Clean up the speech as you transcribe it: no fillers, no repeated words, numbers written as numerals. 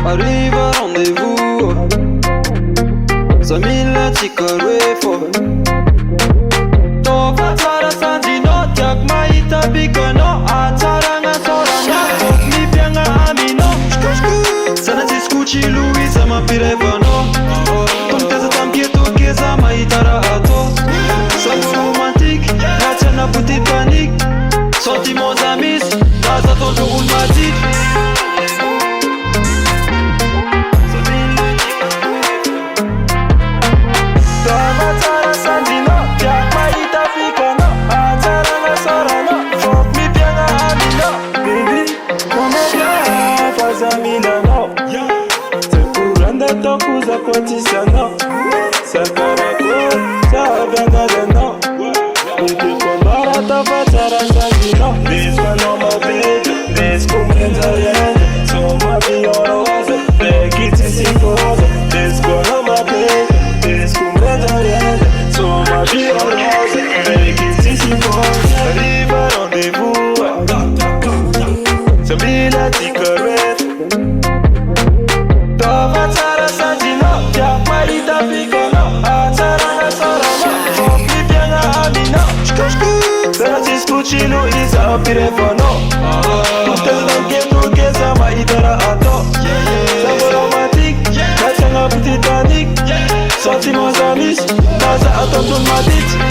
Arrive à rendez-vous Zamila tikarefo Toka tsara sanjino Tiak mahita bikano Atsarana sorana Mi pianga amino Sana tiskuchi Luisa mapirevano Tomteza tampieto keza mahitara ato Sago romantique Natana puti panique Sentiments amis Grâce à ton jour ulmatique Tokuza kotisano Sakarako Sabangadano Miki kombara tafatara sangino This one on my bed This woman's a land So my biolosa Make it simple This one on my bed This woman's a land So my biolosa Make it simple Arrive à rendez-vous Sabila tikaref Tovatara sanjino Tiak mahita bikano Atsarana sorana Mi pianga amino Sana tiskuchi Luisa pirefono Utela kendo keza mahitara ato Sago romantique Natanga petit tonique Sentiments amis Nasa atom ton matit